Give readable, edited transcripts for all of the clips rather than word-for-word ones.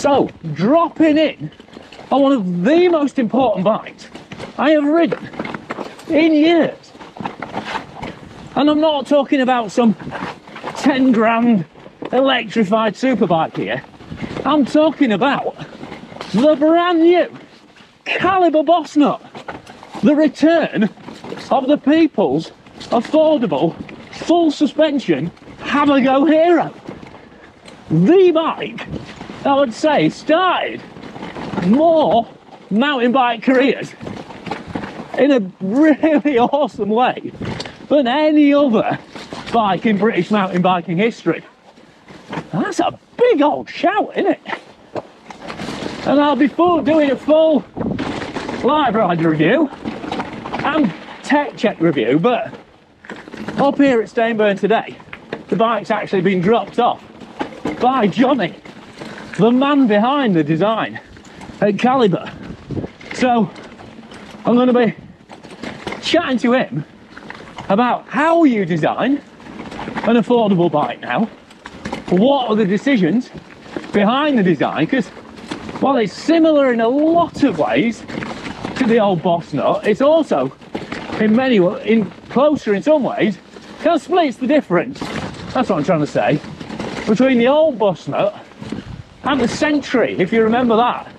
So, dropping in on one of the most important bikes I have ridden in years. And I'm not talking about some 10 grand electrified superbike here. I'm talking about the brand new Calibre Bossnut. The return of the people's affordable full suspension have-a-go hero. The bike, I would say, started more mountain bike careers in a really awesome way than any other bike in British mountain biking history. That's a big old shout, isn't it? And I'll be doing a full live ride review and tech check review, but up here at Stainburn today, the bike's actually been dropped off by Jonny, the man behind the design at Calibre. So I'm going to be chatting to him about how you design an affordable bike now, what are the decisions behind the design, because while it's similar in a lot of ways to the old Bossnut, it's also closer in some ways, kind of splits the difference. That's what I'm trying to say, between the old Bossnut and the Century, if you remember that,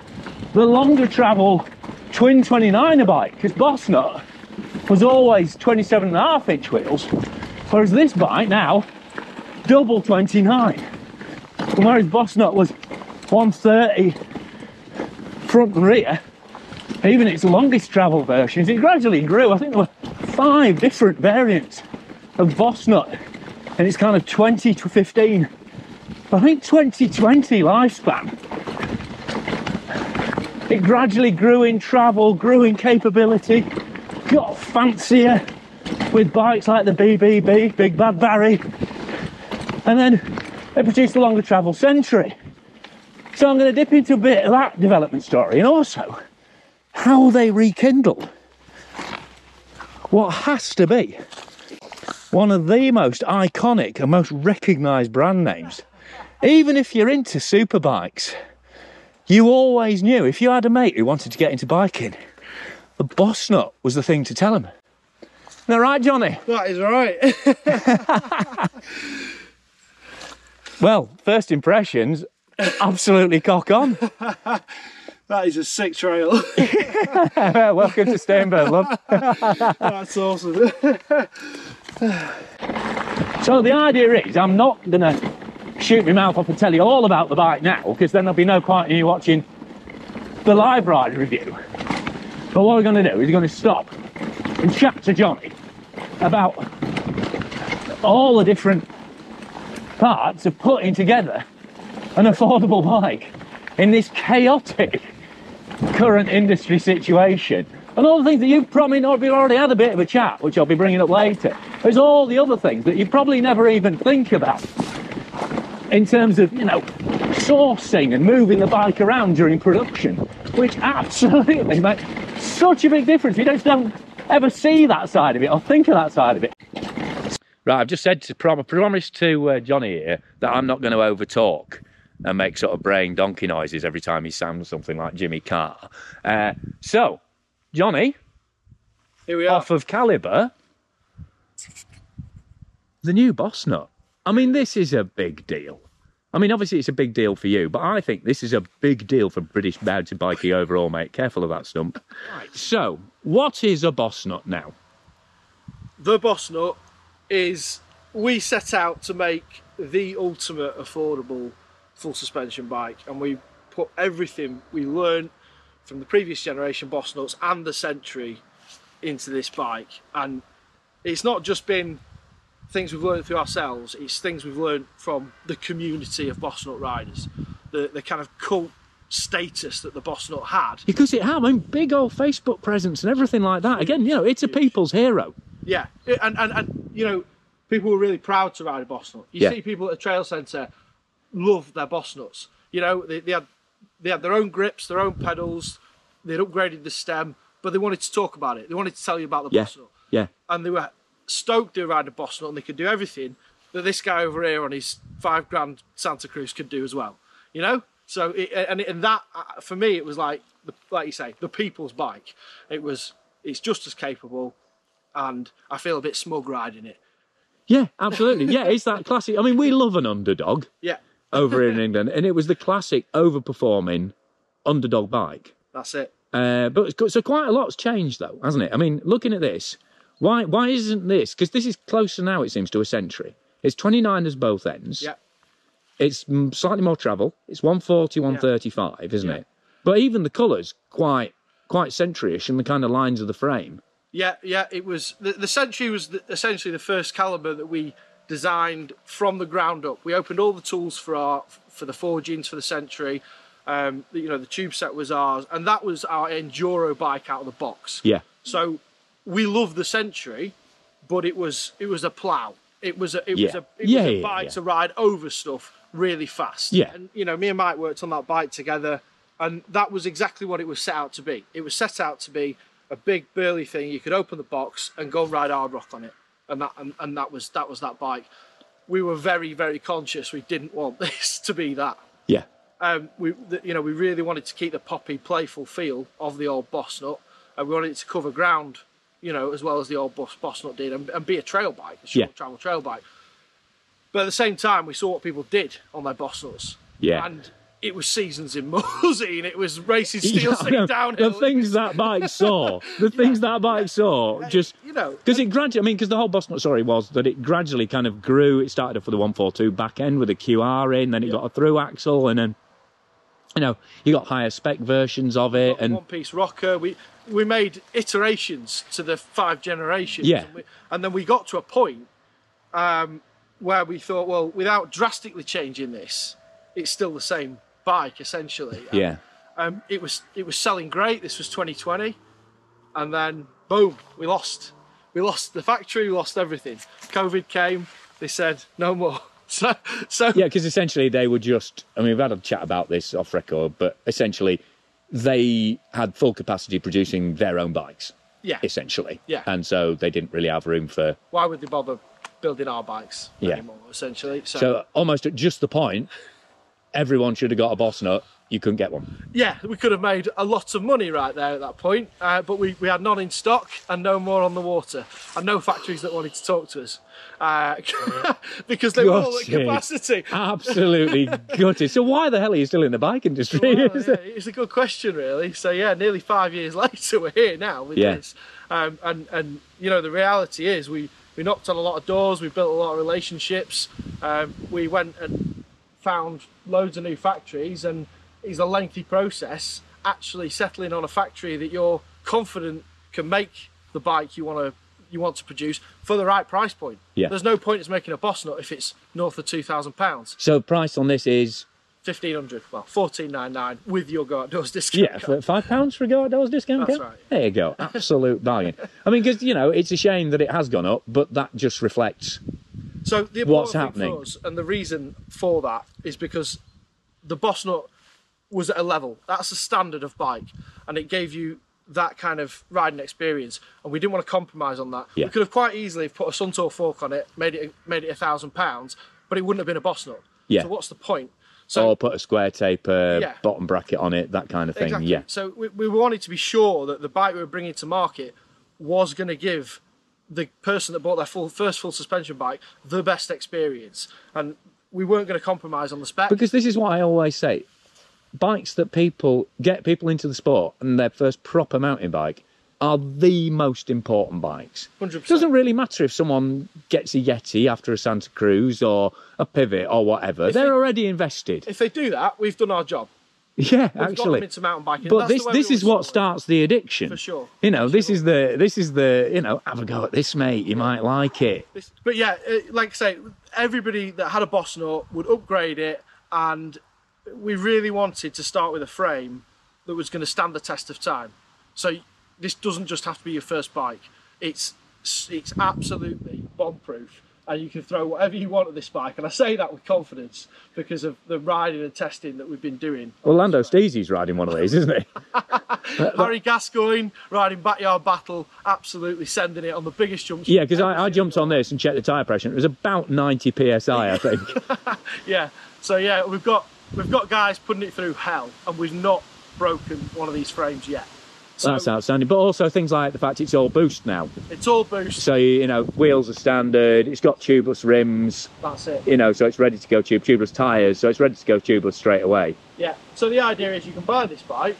the longer travel twin 29er bike, because Bossnut was always 27.5-inch wheels, whereas this bike now double 29, and whereas Bossnut was 130 front and rear. Even its longest travel versions, it gradually grew. I think there were 5 different variants of Bossnut and it's kind of 20 to 15, I think 2020 lifespan. It gradually grew in travel, grew in capability, got fancier with bikes like the BBB, Big Bad Barry, and then they produced the longer travel Century. So I'm going to dip into a bit of that development story, and also how they rekindled what has to be one of the most iconic and most recognised brand names. Even if you're into superbikes, you always knew, if you had a mate who wanted to get into biking, the Bossnut was the thing to tell him. Isn't that right, Jonny? That is right. Well, first impressions, absolutely cock on. That is a sick trail. Welcome to Stainburn, love. That's awesome. So the idea is, I'm not going to shoot my mouth off and tell you all about the bike now, because then there'll be no point in you watching the live ride review. But what we're going to do is we're going to stop and chat to Jonny about all the different parts of putting together an affordable bike in this chaotic current industry situation, and all the things that you've probably already had a bit of a chat, which I'll be bringing up later. There's all the other things that you probably never even think about in terms of, you know, sourcing and moving the bike around during production, which absolutely makes such a big difference. You just don't ever see that side of it or think of that side of it. Right, I've just said to promise to Jonny here that I'm not going to overtalk and make sort of braying donkey noises every time he sounds something like Jimmy Carr. So, Jonny, Here we are. off of Calibre, the new Bossnut. I mean, this is a big deal. I mean, obviously it's a big deal for you, but I think this is a big deal for British mountain biking overall, mate. Careful of that stump. Right. So, what is a Bossnut now? The Bossnut is, we set out to make the ultimate affordable full suspension bike, and we put everything we learned from the previous generation Bossnuts and the Century into this bike. And it's not just been things we've learned through ourselves, it's things we've learned from the community of Bossnut riders, the kind of cult status that the Bossnut had. Because it had, I mean, big old Facebook presence and everything like that. Again, you know, it's a people's hero. Yeah, and you know, people were really proud to ride a Bossnut. You see people at a trail centre love their Bossnuts. You know, they had their own grips, their own pedals, they'd upgraded the stem, but they wanted to talk about it. They wanted to tell you about the Bossnut. Yeah. And they were stoked to ride a Bossnut, and they could do everything that this guy over here on his £5 grand Santa Cruz could do as well. You know? So and that for me, it was like you say, the people's bike. It's just as capable, and I feel a bit smug riding it. Yeah, absolutely. Yeah, it's that classic. I mean, we love an underdog. Yeah. Over in England, and it was the classic overperforming underdog bike. That's it. But so quite a lot's changed though, hasn't it? I mean, looking at this, why isn't this? Because this is closer now, it seems, to a Century. It's 29ers both ends. Yeah. It's slightly more travel. It's 140, 135, isn't it? But even the colours quite Century-ish in the kind of lines of the frame. Yeah. It was the Century was essentially the first Calibre that we designed from the ground up. We opened all the tools for the forgings for the Century. The tube set was ours, and that was our enduro bike out of the box. Yeah. So we loved the Century, but it was a plough. It was a bike to ride over stuff really fast. Yeah. And me and Mike worked on that bike together, and that was exactly what it was set out to be. It was set out to be a big burly thing. You could open the box and go and ride hard rock on it, and that was that bike. We were very, very conscious we didn't want this to be that. Yeah. We really wanted to keep the poppy, playful feel of the old Bossnut, and we wanted it to cover ground, as well as the old Bossnut did, and be a trail bike, a short travel trail bike. But at the same time, we saw what people did on their Bossnuts. Yeah. And it was seasons in Muzzine, it was racing steel stick downhill. The things that bike saw, just, because it gradually, because the whole Bossnut story was that it gradually kind of grew. It started off with a 142 back end with a QR in, then it got a through axle, and then, you got higher spec versions of it. And one-piece rocker. We made iterations to the 5 generations. Yeah. And then we got to a point where we thought, well, without drastically changing this, it's still the same bike essentially. It was selling great. This was 2020, and then boom, we lost the factory, we lost everything. COVID came, they said no more. So yeah, because essentially they were just, we've had a chat about this off record, but essentially they had full capacity producing their own bikes. Yeah, essentially. Yeah, and so they didn't really have room for. Why would they bother building our bikes anymore? Essentially, so almost at just the point. Everyone should have got a Bossnut. You couldn't get one. Yeah, we could have made a lot of money right there at that point, but we had none in stock and no more on the water, and no factories that wanted to talk to us because they were all at capacity. Absolutely gutted. So why the hell are you still in the bike industry? Well, it's a good question, really. So yeah, nearly 5 years later, we're here now with this, and the reality is we knocked on a lot of doors, we built a lot of relationships, we went and found loads of new factories, and it's a lengthy process actually settling on a factory that you're confident can make the bike you want to produce for the right price point. Yeah. There's no point in making a Bossnut if it's north of £2,000. So price on this is $1,500, well, $1,499 with your go outdoors discount. Yeah, for £5 for a go outdoors discount. That's right. There you go, absolute bargain. Because it's a shame that it has gone up, but that just reflects. So the important thing for us, and the reason for that, is because the Bossnut was at a level. That's a standard of bike, and it gave you that kind of riding experience, and we didn't want to compromise on that. Yeah. We could have quite easily put a Suntour fork on it, made it £1,000, but it wouldn't have been a Bossnut. Yeah. So what's the point? So, or put a square taper bottom bracket on it, that kind of thing. Exactly. Yeah. So we wanted to be sure that the bike we were bringing to market was going to give the person that bought their first full suspension bike the best experience, and we weren't going to compromise on the spec. Because this is what I always say, bikes that get people into the sport, and their first proper mountain bike are the most important bikes. 100%. It doesn't really matter if someone gets a Yeti after a Santa Cruz or a Pivot or whatever. They're already invested. If they do that, we've done our job. Yeah, we've got them into mountain biking. But this is what starts the addiction. For sure. This is the have a go at this, mate. You might like it. But yeah, like I say, everybody that had a Bossnut would upgrade it, and we really wanted to start with a frame that was going to stand the test of time. So this doesn't just have to be your first bike. It's absolutely bomb-proof, and you can throw whatever you want at this bike. And I say that with confidence because of the riding and testing that we've been doing. Well, Lando Steezy's riding one of these, isn't he? Harry Gascoigne riding Backyard Battle, absolutely sending it on the biggest jumps. Yeah, because I jumped on this and checked the tyre pressure, and it was about 90 psi, I think. Yeah. So yeah, we've got we've got guys putting it through hell, and we've not broken one of these frames yet. So that's outstanding. But also things like the fact it's all boost now. It's all boost. So, you know, wheels are standard, it's got tubeless rims. That's it. You know, so it's ready to go tubeless tyres, so it's ready to go tubeless straight away. Yeah. So the idea is you can buy this bike,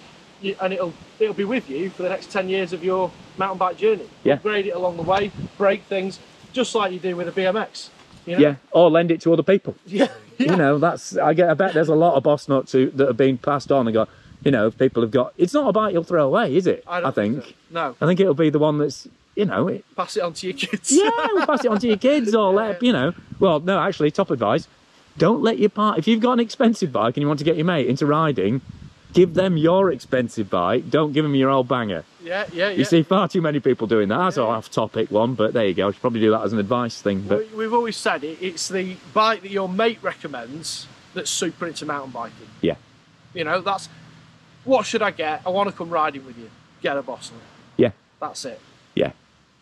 and it'll be with you for the next 10 years of your mountain bike journey. Yeah. Upgrade it along the way, break things, just like you do with a BMX. You know? Yeah, or lend it to other people. Yeah. You know, that's, I bet there's a lot of Bossnuts that have been passed on and got, you know, people have got, it's not a bike you'll throw away, is it? I don't think so. No. I think it'll be the one that's, you know, pass it on to your kids. Yeah, we'll pass it on to your kids, or let, you know, well, no, actually, top advice, don't let your if you've got an expensive bike and you want to get your mate into riding, give them your expensive bike, don't give them your old banger. Yeah. You see far too many people doing that. That's an off-topic one, but there you go. I should probably do that as an advice thing. But we've always said it's the bike that your mate recommends that's super into mountain biking. Yeah. You know, that's, what should I get? I want to come riding with you. Get a Bossnut. Yeah. That's it. Yeah.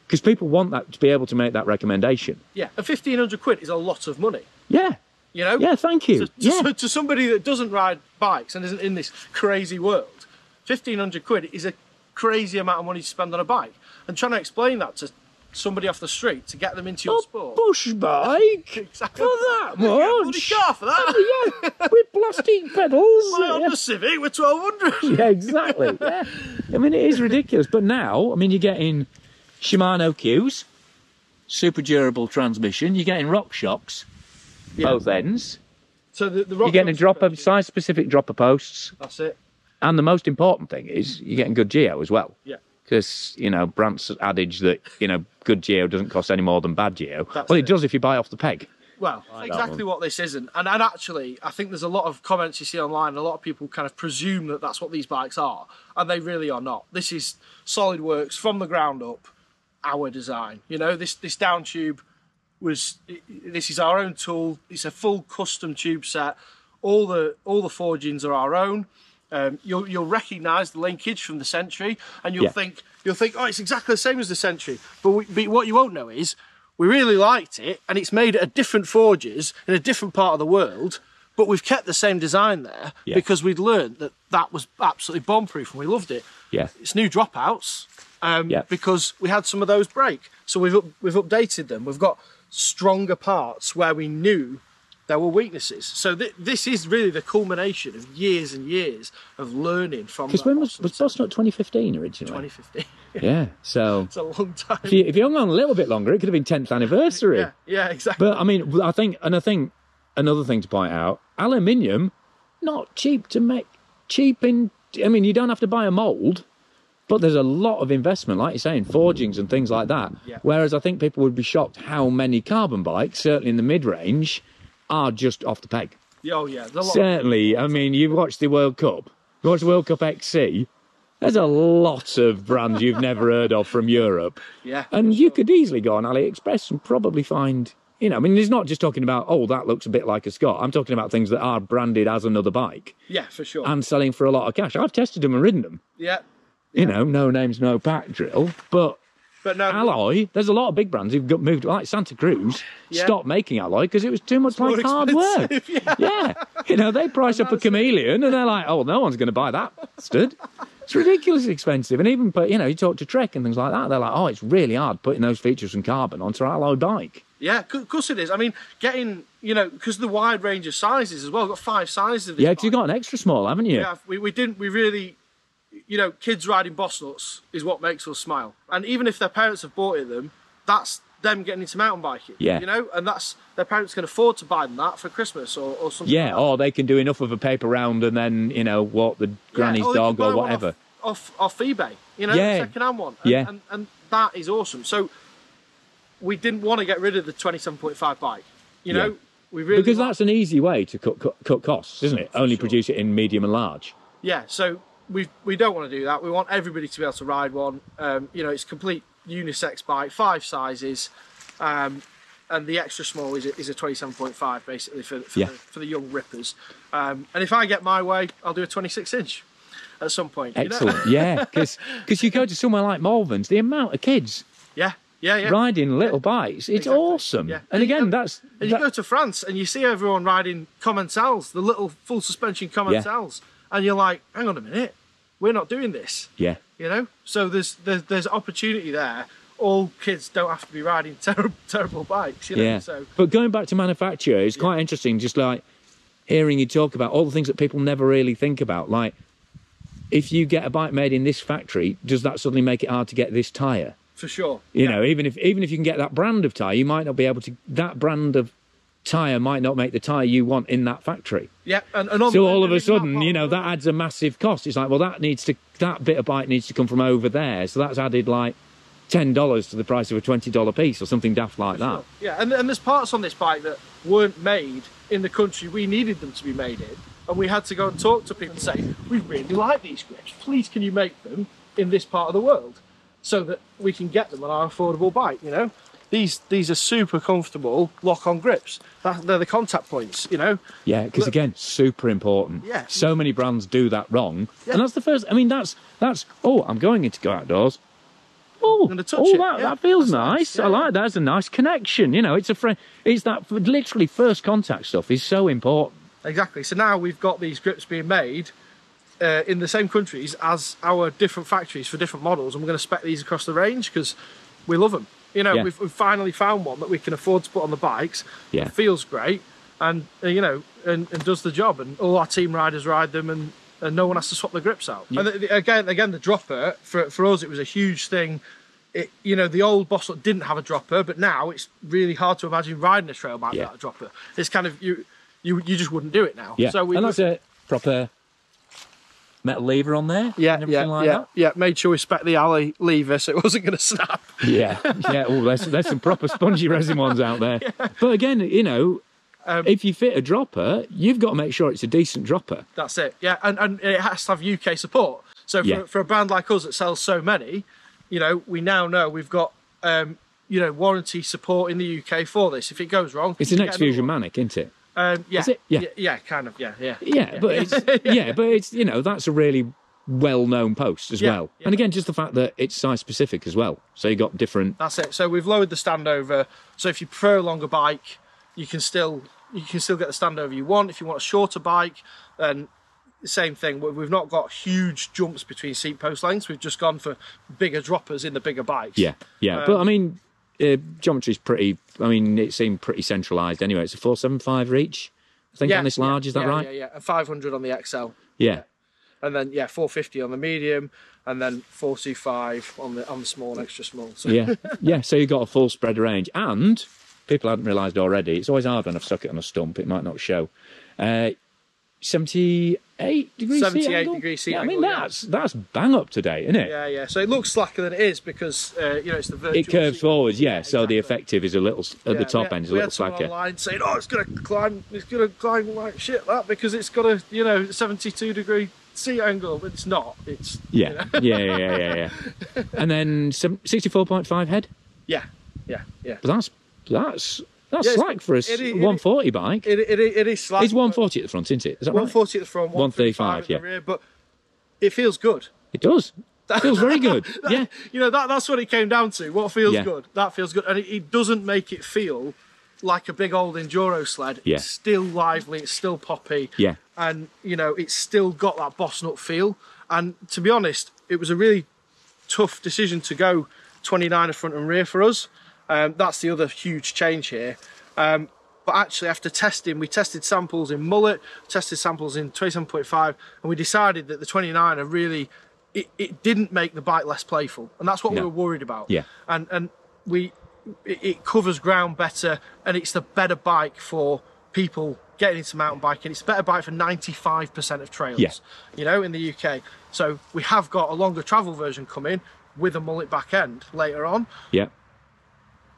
Because people want that, to be able to make that recommendation. Yeah, and 1,500 quid is a lot of money. Yeah. You know? Yeah, thank you. To somebody that doesn't ride bikes and isn't in this crazy world, 1,500 quid is a crazy amount of money to spend on a bike. And trying to explain that to somebody off the street to get them into your sport. Bush bike? Exactly. For that much? Bloody car for that. Yeah, with plastic pedals. My Honda Civic with 1,200. Yeah, exactly. Yeah. I mean, it is ridiculous. But now, I mean, you're getting Shimano Qs, super durable transmission. You're getting rock shocks, both ends. So the rock you're getting a size-specific dropper posts. That's it. And the most important thing is you're getting good geo as well. Yeah. Because, you know, Brandt's adage that, you know, good geo doesn't cost any more than bad geo. That's well, it does if you buy off the peg. Well, exactly what this isn't. And actually, I think there's a lot of comments you see online, and a lot of people kind of presume that that's what these bikes are, and they really are not. This is SolidWorks from the ground up, our design. You know, this down tube this is our own tool. It's a full custom tube set. All the forgings are our own. You'll recognise the linkage from the Century, and you'll think, oh, it's exactly the same as the Century. But what you won't know is we really liked it, and it's made at different forges in a different part of the world. But we've kept the same design there because we'd learned that was absolutely bomb-proof, and we loved it. Yeah, it's new dropouts because we had some of those break, so we've updated them. We've got stronger parts where we knew there were weaknesses. So this is really the culmination of years and years of learning from. Because when was Bossnut 2015 originally? 2015. Yeah, so it's a long time. If you hung on a little bit longer, it could have been 10th anniversary. Yeah, exactly. But I mean, I think another thing to point out: aluminium, not cheap to make. I mean, you don't have to buy a mould, but there's a lot of investment, like you're saying, forgings and things like that. Yeah. Whereas I think people would be shocked how many carbon bikes, certainly in the mid-range, are just off the peg. Oh yeah, certainly. I mean, you've watched the World Cup. You watched the World Cup XC. There's a lot of brands you've never heard of from Europe. Yeah. And you could easily go on AliExpress and probably find, you know, I mean, it's not just talking about, oh, that looks a bit like a Scott. I'm talking about things that are branded as another bike. Yeah, for sure. And selling for a lot of cash. I've tested them and ridden them. Yeah. You know, no names, no pack drill, but no, alloy, there's a lot of big brands who've got moved, like Santa Cruz, stopped making alloy because it was too much like hard work. Yeah. You know, they price up a Chameleon and they're like, oh, no one's going to buy that bastard. It's ridiculously expensive. And even, you know, you talk to Trek and things like that, they're like, oh, it's really hard putting those features and carbon onto an alloy bike. Yeah, of course it is. I mean, getting, you know, because the wide range of sizes as well, we've got 5 sizes of this because you've got an extra small, haven't you? Yeah, we really... You know, kids riding Bossnuts is what makes us smile. And even if their parents have bought it them, that's them getting into mountain biking. Yeah. You know, and that's their parents can afford to buy them that for Christmas or something. Yeah, like or they can do enough of a paper round and then, you know, walk the granny's dog or whatever. Off eBay, you know, second-hand one. And that is awesome. So we didn't want to get rid of the 27.5 bike. You know, we really because that's an easy way to cut costs, isn't it? Only produce it in medium and large. Yeah, so we don't want to do that. We want everybody to be able to ride one. You know, it's complete unisex bike, 5 sizes, and the extra small is a 27.5 basically for the young rippers. And if I get my way, I'll do a 26-inch at some point. Excellent. You know? Yeah, because you go to somewhere like Malvern's, the amount of kids. Yeah. riding little bikes. It's awesome. Yeah. And again, And you go to France and you see everyone riding Commensals, the little full suspension Commensals, and you're like, hang on a minute, we're not doing this. Yeah. You know, so there's opportunity there. All kids don't have to be riding terrible bikes. You know? Yeah. So, but going back to manufacture, it's quite interesting. Just like hearing you talk about all the things that people never really think about, like if you get a bike made in this factory, does that suddenly make it hard to get this tyre? For sure. You know, even if you can get that brand of tyre, you might not be able to. That brand of tyre might not make the tyre you want in that factory. Yeah, and so all of a sudden, you know, that adds a massive cost. It's like, well, that bit of bike needs to come from over there, so that's added like $10 to the price of a $20 piece or something daft like that. Sure. Yeah, and there's parts on this bike that weren't made in the country we needed them to be made in, and we had to go and talk to people and say, we really like these grips, please can you make them in this part of the world so that we can get them on our affordable bike, you know? These are super comfortable lock-on grips. They're the contact points, you know? Yeah, because again, super important. Yeah. So many brands do that wrong. Yeah. And that's the first, I mean, that's, oh, I'm going in to go outdoors. Oh, that feels nice. I like that. That's a nice connection. You know, it's that literally first contact stuff is so important. Exactly. So now we've got these grips being made in the same countries as our different factories for different models, and we're going to spec these across the range because we love them. You know, we've finally found one that we can afford to put on the bikes. Yeah. It feels great, and you know, and does the job, and all our team riders ride them, and no one has to swap the grips out. Yeah. And again, the dropper for us, it was a huge thing. You know, the old Bossnut didn't have a dropper, but now it's really hard to imagine riding a trail bike without a dropper. It's kind of you just wouldn't do it now. Yeah. So and that's a proper metal lever on there. Yeah. Made sure we spec the alley lever so it wasn't going to snap. Yeah. Oh, there's some proper spongy resin ones out there. Yeah. But again, you know, if you fit a dropper, you've got to make sure it's a decent dropper. That's it. Yeah, and it has to have UK support. So for a brand like us that sells so many, you know, we now know we've got you know, warranty support in the UK for this. If it goes wrong, it's an X-Fusion Manic, isn't it? Is it? Yeah, kind of. Yeah, but it's you know, that's a really well-known post as well. Yeah. And again, just the fact that it's size specific as well. So you got different. That's it. So we've lowered the stand over. So if you prefer a longer bike, you can still get the stand over you want. If you want a shorter bike, then same thing. We've not got huge jumps between seat post lengths. We've just gone for bigger droppers in the bigger bikes. Yeah. But I mean, geometry's pretty. I mean, it seemed pretty centralised anyway. It's a 475 reach, I think, on this large. Is that right? Yeah. And 500 on the XL. Yeah. And then 450 on the medium, and then 425 on the small and extra small. So. Yeah. So you got a full spread range, and people hadn't realised already. It's always hard when I've stuck it on a stump; it might not show. 78 degrees. 78 degree seat angle. I mean, that's bang up to date, isn't it? Yeah. So it looks slacker than it is because you know, it's the virtual. It curves forwards, so exactly. The effective is a little at the top end is a little slacker. We had someone online saying, "Oh, it's going to climb like shit that because it's got a 72 degree seat angle," but it's not. It's yeah. And then 64.5 head. Yeah. But that's slack for a 140 bike. It is slack. It's 140 at the front, isn't it? Is that 140 right? at the front, 135 at the rear, but it feels good. It does. It feels very good. Yeah. You know, that's what it came down to. What feels good? That feels good. And it doesn't make it feel like a big old enduro sled. Yeah. It's still lively, it's still poppy. Yeah. And, you know, it's still got that Bossnut feel. And to be honest, it was a really tough decision to go 29 at front and rear for us. That's the other huge change here. But actually, after testing, we tested samples in mullet, tested samples in 27.5, and we decided that the 29er really, it didn't make the bike less playful, and that's what we were worried about. Yeah. And it covers ground better, and it's the better bike for people getting into mountain biking. It's a better bike for 95% of trails. Yeah. You know, in the UK. So we have got a longer travel version coming with a mullet back end later on. Yeah.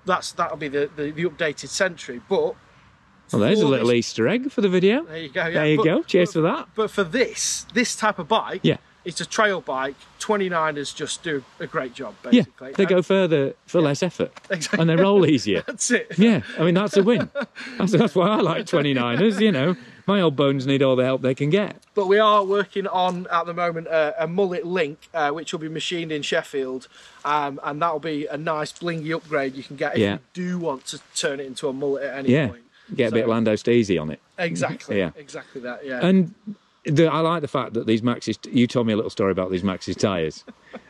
That'll be the updated Century, but well, there's a little Easter egg for the video. There you go. Yeah. There you go. Cheers for that. But for this type of bike, it's a trail bike. 29ers just do a great job, basically. Yeah, they go further for less effort. Exactly. And they roll easier. That's it. Yeah, I mean, that's a win. That's why I like 29ers, you know. My old bones need all the help they can get. But we are working on, at the moment, a mullet link, which will be machined in Sheffield, and that'll be a nice blingy upgrade you can get if you do want to turn it into a mullet at any point. Get a bit of Lando Steezy on it. Exactly, exactly that, yeah. And I like the fact that these Maxxis, you told me a little story about these Maxxis tyres.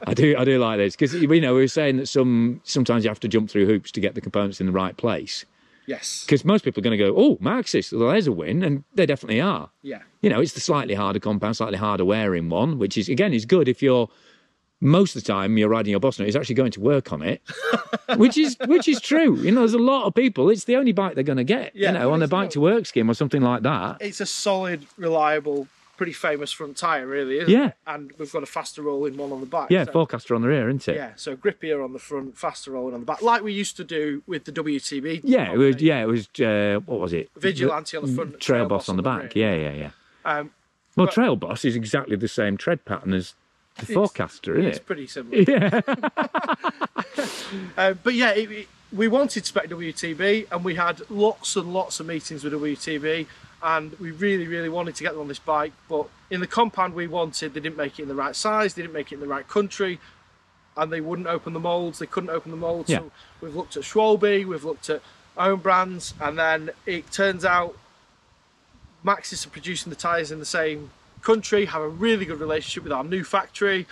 I do like this, because, you know, we were saying that sometimes you have to jump through hoops to get the components in the right place. Yes. Because most people are going to go, oh, Maxxis, well, there's a win, and they definitely are. Yeah. You know, it's the slightly harder compound, slightly harder wearing one, which is, again, is good if you're, most of the time you're riding your Bossnut, is actually going to work on it, which is true. You know, there's a lot of people, it's the only bike they're going to get, you know, on a bike to work scheme or something like that. It's a solid, reliable, pretty famous front tyre, really, isn't it? And we've got a faster rolling one on the back. Yeah, so, forecaster on the rear, isn't it? Yeah, so grippier on the front, faster rolling on the back, like we used to do with the WTB. Yeah, it was what was it? Vigilante on the front, Trail Boss on the back. Yeah. Well, Trail Boss is exactly the same tread pattern as the forecaster, isn't it? It's pretty similar. Yeah. But yeah, we wanted spec WTB, and we had lots and lots of meetings with WTB, and we really wanted to get them on this bike, but in the compound we wanted, they didn't make it in the right size, they didn't make it in the right country, and they wouldn't open the moulds, they couldn't open the moulds. So we've looked at Schwalbe, we've looked at own brands, and then it turns out Maxxis are producing the tyres in the same country, have a really good relationship with our new factory,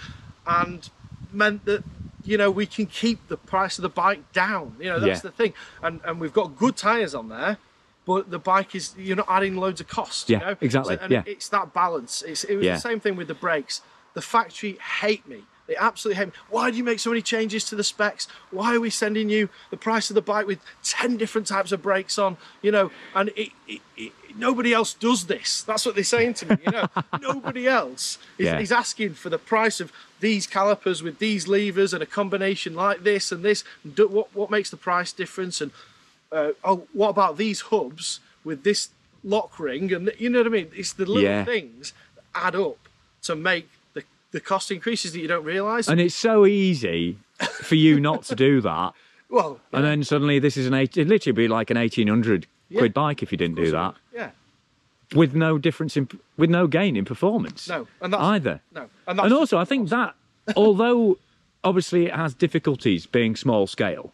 and meant that, you know, we can keep the price of the bike down. You know, that's the thing, and we've got good tyres on there, but the bike is, you're not adding loads of cost. Yeah, you know? exactly. So, and it's that balance. It was the same thing with the brakes. The factory hate me. They absolutely hate me. Why do you make so many changes to the specs? Why are we sending you the price of the bike with 10 different types of brakes on? You know, and nobody else does this. That's what they're saying to me. You know, nobody else is asking for the price of these calipers with these levers and a combination like this and this. What makes the price difference? And oh, what about these hubs with this lock ring? And you know what I mean? It's the little things that add up to make the cost increases that you don't realise. And it's so easy for you not to do that. Well, and then suddenly this is it'd literally be like an 1,800 quid bike if you didn't do that. Yeah. With no difference with no gain in performance. No, and that's, either. No, and also I think that, although obviously it has difficulties being small scale,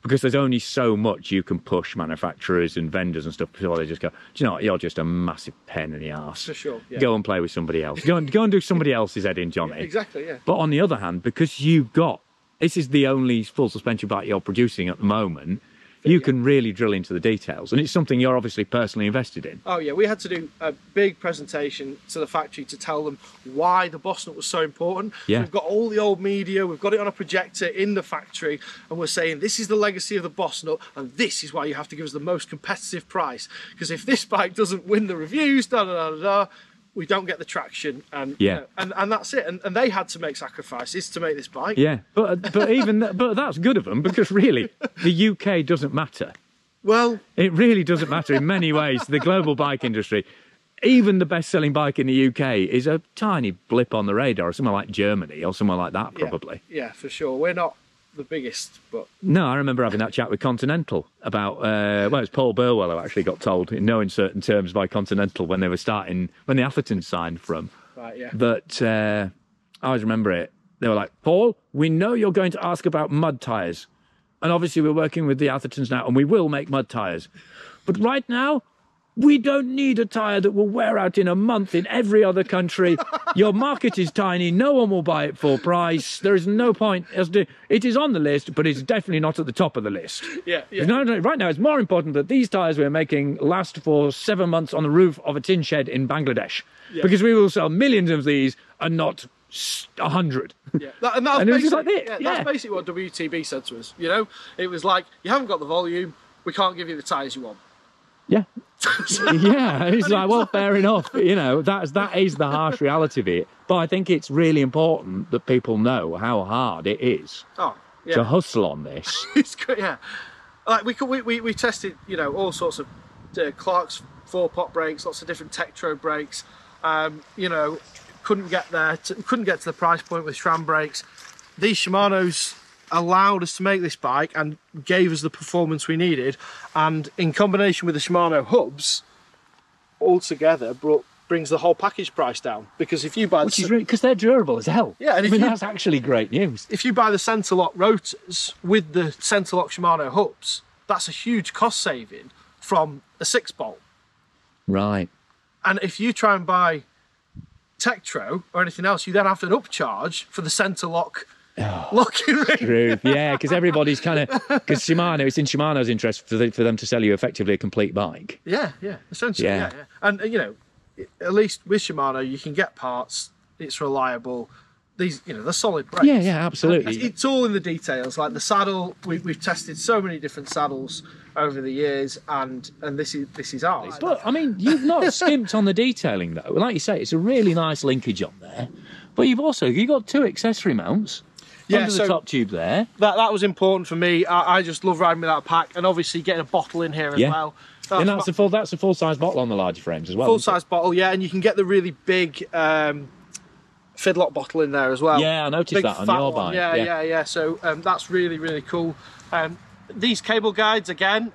because there's only so much you can push manufacturers and vendors and stuff before they just go, do you know what, you're just a massive pain in the arse. For sure, yeah. Go and play with somebody else. Go and do somebody else's head in, Jonny. Yeah, exactly, yeah. But on the other hand, because this is the only full suspension bike you're producing at the moment, you can really drill into the details, and it's something you're obviously personally invested in. Oh yeah, we had to do a big presentation to the factory to tell them why the Bossnut was so important. Yeah. We've got all the old media, we've got it on a projector in the factory, and we're saying this is the legacy of the Bossnut, and this is why you have to give us the most competitive price, because if this bike doesn't win the reviews, we don't get the traction, and you know, and that's it. And they had to make sacrifices to make this bike. Yeah, but even but that's good of them, because really the UK doesn't matter. Well, it really doesn't matter in many ways. The global bike industry, even the best-selling bike in the UK is a tiny blip on the radar, or somewhere like Germany or somewhere like that, probably. Yeah, for sure. We're not the biggest, but no, I remember having that chat with Continental about well, it's Paul Burwell who actually got told in no uncertain terms by Continental when they were starting, when the Atherton signed from, right, yeah, that I always remember it, they were like, Paul, we know you're going to ask about mud tyres, and obviously we're working with the Athertons now, and we will make mud tyres, but right now we don't need a tyre that will wear out in a month in every other country. Your market is tiny. No one will buy it full price. There is no point. It is on the list, but it's definitely not at the top of the list. Yeah. Right now, it's more important that these tyres we're making last for 7 months on the roof of a tin shed in Bangladesh. Yeah. Because we will sell millions of these and not 100. Yeah, and it was just like this. Yeah, that's basically what WTB said to us. You know, it was like, you haven't got the volume, we can't give you the tyres you want. Yeah. Yeah, it's like, well, fair enough. You know, that is the harsh reality of it. But I think it's really important that people know how hard it is to hustle on this. It's good, yeah. Like we tested, you know, all sorts of Clark's 4-pot brakes, lots of different Tektro brakes. You know, couldn't get to the price point with SRAM brakes. These Shimano's allowed us to make this bike and gave us the performance we needed, and in combination with the Shimano hubs, altogether brings the whole package price down, because if you buy because they're durable as hell. Yeah, and that's actually great news. If you buy the centre lock rotors with the centre lock Shimano hubs, that's a huge cost saving from a 6-bolt. Right. And if you try and buy Tektro or anything else, you then have to upcharge for the centre lock locking ring. True. Yeah, because everybody's kind of, because Shimano, it's in Shimano's interest for them to sell you effectively a complete bike. Yeah, essentially. Yeah. And you know, at least with Shimano, you can get parts. It's reliable. These, you know, they're solid brakes. Yeah, absolutely. It's all in the details. Like the saddle, we've tested so many different saddles over the years, and this is ours. But I mean, you've not skimped on the detailing though. Like you say, it's a really nice linkage on there. But you've got 2 accessory mounts under the top tube there. That was important for me. I just love riding with that pack, and obviously getting a bottle in here as well. And that's a full-size bottle on the larger frames as well. Full-size bottle, yeah, and you can get the really big Fidlock bottle in there as well. Yeah, I noticed that on your bike. Yeah. So that's really, really cool. These cable guides, again,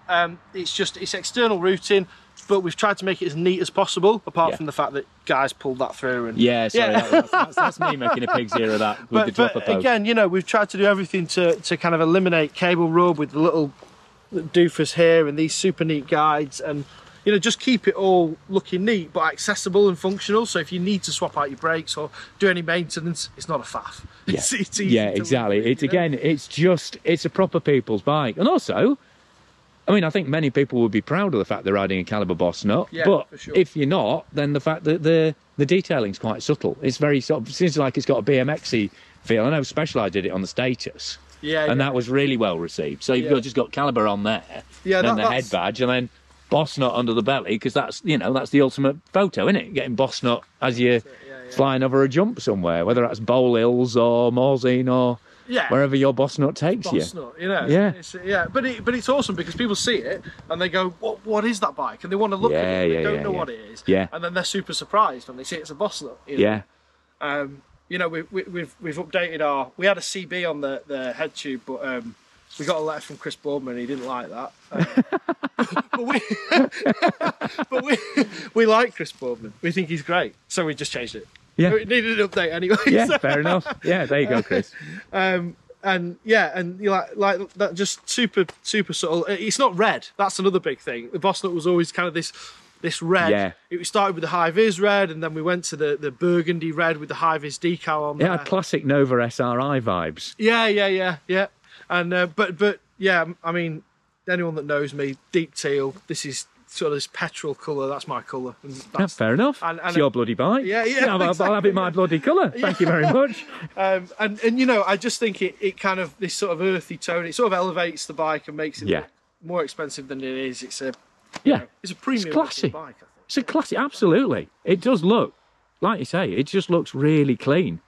it's external routing, but we've tried to make it as neat as possible, apart from the fact that guys pulled that through. And that's me making a pig's ear of that with the dropper post. Again, you know, we've tried to do everything to kind of eliminate cable rub with the little doofus here and these super neat guides, and you know, just keep it all looking neat but accessible and functional. So if you need to swap out your brakes or do any maintenance, it's not a faff. It's easy exactly. It's a proper people's bike. And also, I mean, I think many people would be proud of the fact they're riding a Calibre Bossnut, but for sure. If you're not, then the fact that the detailing's quite subtle. It's very sort of, seems like it's got a BMXy feel. I know Specialized did it on the Status. And that was really well received. So you've just got Calibre on there, and the head badge, and then Bossnut under the belly, because that's, you know, that's the ultimate photo, isn't it? Getting Bossnut as you're flying over a jump somewhere, whether that's Bowl Hills or Morzine or wherever your Bossnut takes you. You know, but it's awesome because people see it and they go, "What is that bike?" And they want to look at it. They don't know what it is. And then they're super surprised when they see it's a Bossnut. You know? You know, we've updated our. We had a CB on the head tube, but we got a letter from Chris Boardman. He didn't like that. But we like Chris Boardman. We think he's great, so we just changed it. Yeah, it needed an update anyway. Yeah, so. Fair enough. Yeah, there you go, Chris. And you like that, just super subtle. It's not red. That's another big thing. The Bossnut was always kind of this red. Yeah. It started with the high vis red, and then we went to the burgundy red with the high vis decal on there. Yeah, classic Nova SRI vibes. Yeah. And but yeah, I mean, anyone that knows me, deep teal. This is sort of this petrol colour. That's my colour. That's fair enough. And it's your bloody bike. Yeah. Exactly. I'll have it my bloody colour. Thank you very much. And you know, I just think it kind of, this sort of earthy tone. It sort of elevates the bike and makes it look more expensive than it is. It's a it's a premium bike. I think. It's a classic. Absolutely, it does look, like you say, it just looks really clean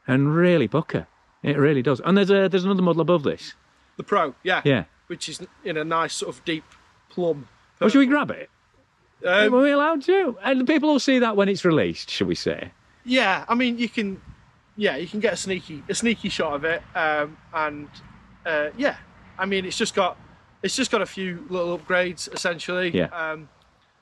and really pucker. It really does. And there's another model above this. The Pro, yeah, which is in a nice sort of deep plum. Well, should we grab it? Are we allowed to? And people will see that when it's released, should we say? Yeah, I mean, you can get a sneaky shot of it, I mean, it's just got a few little upgrades essentially. Yeah.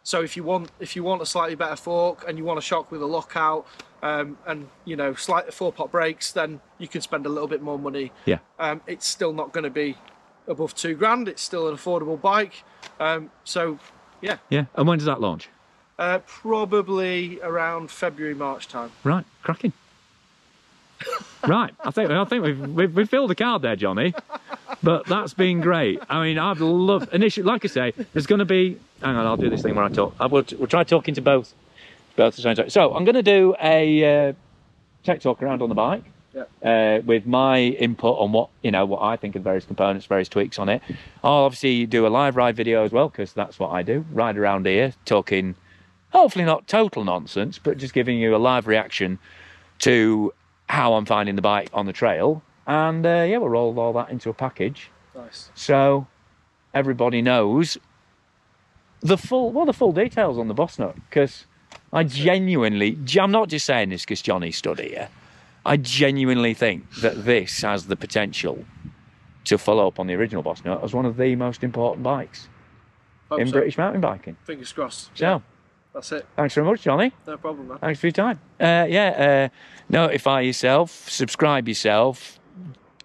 So if you want a slightly better fork and you want a shock with a lockout, and you know, slight 4-pot brakes, then you can spend a little bit more money. Yeah. It's still not going to be above £2,000. It's still an affordable bike. So yeah. Yeah. And when does that launch? Probably around February, March time. Right. Cracking. Right. I think we've filled the card there, Johnny. But that's been great. I mean, I've loved initially. Like I say, there's going to be. Hang on, I'll do this thing where I talk. We'll try talking to both at the same time. So I'm going to do a tech talk around on the bike with my input on what I think of various components, various tweaks on it. I'll obviously do a live ride video as well, because that's what I do. Ride around here, talking. Hopefully not total nonsense, but just giving you a live reaction to how I'm finding the bike on the trail. And we'll roll all that into a package. Nice. So everybody knows the full details on the Bossnut, because I genuinely, I'm not just saying this because Johnny stood here, I genuinely think that this has the potential to follow up on the original Bossnut as one of the most important bikes in British mountain biking. Fingers crossed. So That's it. Thanks very much, Johnny. No problem, man. Thanks for your time. Notify yourself, subscribe yourself,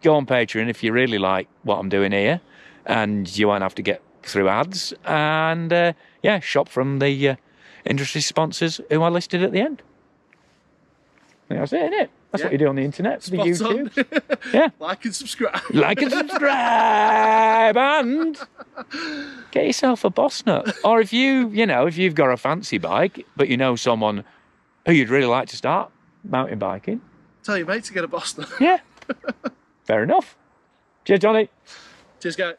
go on Patreon if you really like what I'm doing here, and you won't have to get through ads. And shop from the industry sponsors who are listed at the end. I think that's it, isn't it? That's what you do on the internet for the YouTube. Yeah. Like and subscribe. Like and subscribe, and get yourself a Bossnut. Or if if you've got a fancy bike, but you know someone who you'd really like to start mountain biking, tell your mate to get a Bossnut. Yeah. Fair enough. Cheers, Johnny. Cheers, guys.